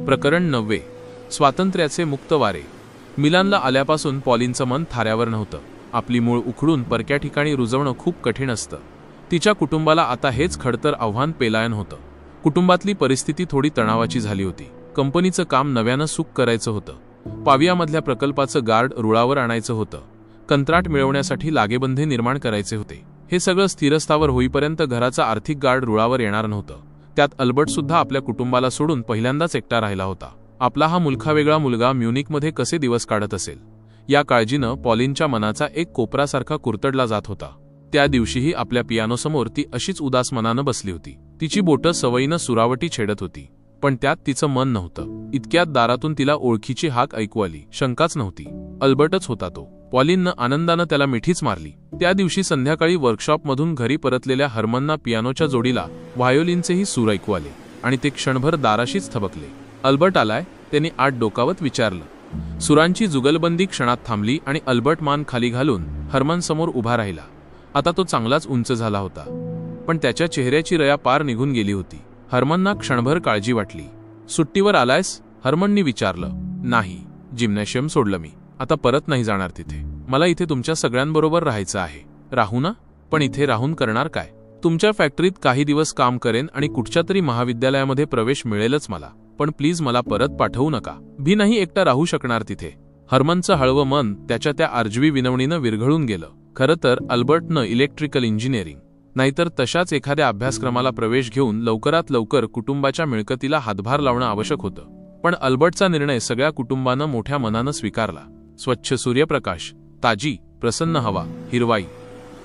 प्रकरण 9. स्वातंत्र्याचे मुक्त वारे. मिलानला आल्यापासून पॉलिनचं मन थाऱ्यावर नव्हतं. आपली मूळ उखडून परक्या ठिकाणी रुजवणं खूप कठीण असतं. तिच्या कुटुंबाला आता हेच खडतर आव्हान पेलायन होतं. कुटुंबातली परिस्थिती थोडी तणावाची झाली होती. कंपनीचं काम नव्यानं सुरू करायचं होतं. पावियामधल्या प्रकल्पाचं गार्ड रुळावर आणायचं होतं. कंत्राट मिळवण्यासाठी लागेबंधे निर्माण करायचे होते. हे सगळं स्थिरस्थावर होईपर्यंत घराचा आर्थिक गार्ड रुळावर येणार नव्हतं. त्यात अल्बर्ट सुद्धा आपल्या कुटुंबाला सोडून पहिल्यांदाच एकटा राहिला होता. आपला हा मुलखावेगळा मुलगा म्युनिकमध्ये कसे दिवस काढत असेल या काळजीनं पॉलिनच्या मनाचा एक कोपरासारखा कुरतडला जात होता. त्या दिवशीही आपल्या पियानोसमोर ती अशीच उदास मनानं बसली होती. तिची बोटं सवयीनं सुरावटी छेडत होती, पण त्यात तिचं मन नव्हतं. इतक्यात दारातून तिला ओळखीची हाक ऐकू आली. शंकाच नव्हती, अल्बर्टच होता तो. पॉलिननं आनंदानं त्याला मिठीच मारली. त्या दिवशी संध्याकाळी वर्कशॉपमधून घरी परतलेल्या हर्मनना पियानोच्या जोडीला व्हायोलिनचेही सूर ऐकू आले आणि ते क्षणभर दाराशीच थबकले. अल्बर्ट आलाय, त्यांनी आत डोकावत विचारलं. सुरांची जुगलबंदी क्षणात थांबली आणि अल्बर्ट मान खाली घालून हर्मन समोर उभा राहिला. आता तो चांगलाच उंच झाला होता, पण त्याच्या चेहऱ्याची रया पार निघून गेली होती. हर्मनना क्षणभर काळजी वाटली. सुट्टीवर आलायस? हर्मननी विचारलं. नाही, जिम्नॅशियम सोडलं मी. आता परत नाही जाणार तिथे. मला इथे तुमच्या सगळ्यांबरोबर राहायचं आहे. राहू ना? पण इथे राहून करणार काय? तुमच्या फॅक्टरीत काही दिवस काम करेन आणि कुठच्या तरी महाविद्यालयामध्ये प्रवेश मिळेलच मला. पण प्लीज मला परत पाठवू नका. भी नाही एकटा राहू शकणार तिथे. हर्मनचं हळवं मन त्याच्या त्या आर्जवी विनवणीनं विरघळून गेलं. खरं तर अल्बर्टनं इलेक्ट्रिकल इंजिनिअरिंग नाहीतर तशाच एखाद्या अभ्यासक्रमाला प्रवेश घेऊन लवकरात लवकर कुटुंबाच्या मिळकतीला हातभार लावणं आवश्यक होतं. पण अल्बर्टचा निर्णय सगळ्या कुटुंबानं मोठ्या मनानं स्वीकारला. स्वच्छ सूर्यप्रकाश, ताजी प्रसन्न हवा, हिरवाई,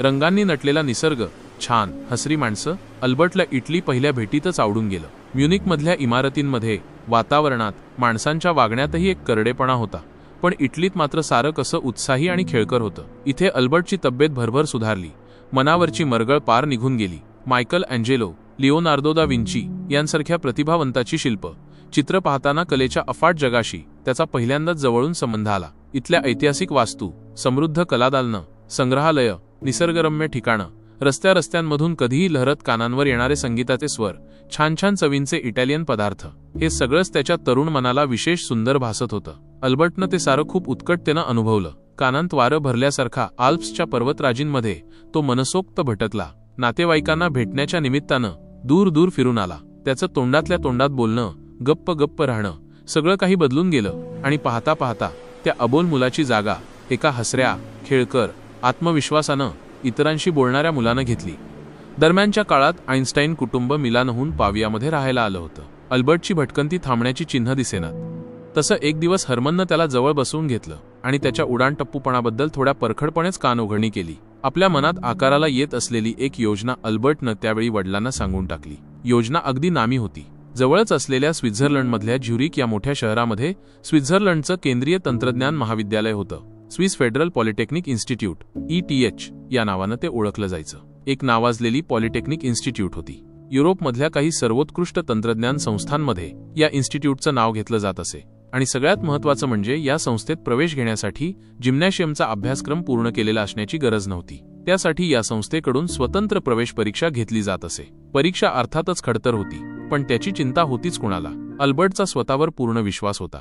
रंगांनी नटलेला निसर्ग, छान हसरी माणसं. अल्बर्टला इटली पहिल्या भेटीतच आवडून गेलं. म्युनिकमधल्या इमारतींमध्ये, वातावरणात, माणसांच्या वागण्यातही एक करडेपणा होता. पण इटलीत मात्र सारं कसं उत्साही आणि खेळकर होतं. इथे अल्बर्टची तब्येत भरभर सुधारली. मनावरची मरगळ पार निघून गेली. Michael Angelo, Leonardo da Vinci यांसारख्या प्रतिभावंताची शिल्प चित्र पाहताना कलेच्या अफाट जगाशी त्याचा पहिल्यांदाच जवळून संबंध आला. इथल्या ऐतिहासिक वास्तू, समृद्ध कलादालनं, संग्रहालय, निसर्गरम्य ठिकाणं, रस्त्यांमधून कधीही लहरत कानांवर येणारे संगीताचे स्वर, छान छान चवींचे इटालियन पदार्थ, हे सगळंच त्याच्या तरुण मनाला विशेष सुंदर भासत होतं. अल्बर्टनं ते सारं खूप उत्कटतेनं अनुभवलं. कानांत वारं भरल्यासारखा आल्प्सच्या पर्वतराजींमध्ये तो मनसोक्त भटकला. नातेवाईकांना भेटण्याच्या निमित्तानं दूर दूर फिरून आला. त्याचं तोंडातल्या तोंडात बोलणं, गप्प राहणं, सगळं काही बदलून गेलं. आणि पाहता पाहता त्या अबोल मुलाची जागा एका हसऱ्या, खेळकर, आत्मविश्वासानं इतरांशी बोलणाऱ्या मुलानं घेतली. दरम्यानच्या काळात आईन्स्टाईन कुटुंब मिलानहून पावियामध्ये राहायला आलं होतं. अल्बर्टची भटकंती थांबण्याची चिन्ह दिसेनात. तसं एक दिवस हर्मननं त्याला जवळ बसवून घेतलं आणि त्याच्या उडाणटप्पूपणाबद्दल थोड्या परखडपणेच कान उघडणी केली. आपल्या मनात आकाराला येत असलेली एक योजना अल्बर्टनं त्यावेळी वडिलांना सांगून टाकली. योजना अगदी नामी होती. जवळच असलेल्या स्वित्झर्लंडमधल्या झ्युरिक या मोठ्या शहरामध्ये स्वित्झर्लंडचं केंद्रीय तंत्रज्ञान महाविद्यालय होतं. Swiss federal polytechnic institute, ETH या नावानं ते ओळखलं जायचं. एक नावाजलेली पॉलिटेक्निक इन्स्टिट्यूट होती. युरोपमधल्या काही सर्वोत्कृष्ट तंत्रज्ञान संस्थांमध्ये या इन्स्टिट्यूटचं नाव घेतलं जात असे. आणि सगळ्यात महत्त्वाचं म्हणजे या संस्थेत प्रवेश घेण्यासाठी जिम्नॅशियमचा अभ्यासक्रम पूर्ण केलेला असण्याची गरज नव्हती. त्यासाठी या संस्थेकडून स्वतंत्र प्रवेश परीक्षा घेतली जात असे. परीक्षा अर्थातच खडतर होती, पण त्याची चिंता होतीच कुणाला? अल्बर्टचा स्वतःवर पूर्ण विश्वास होता.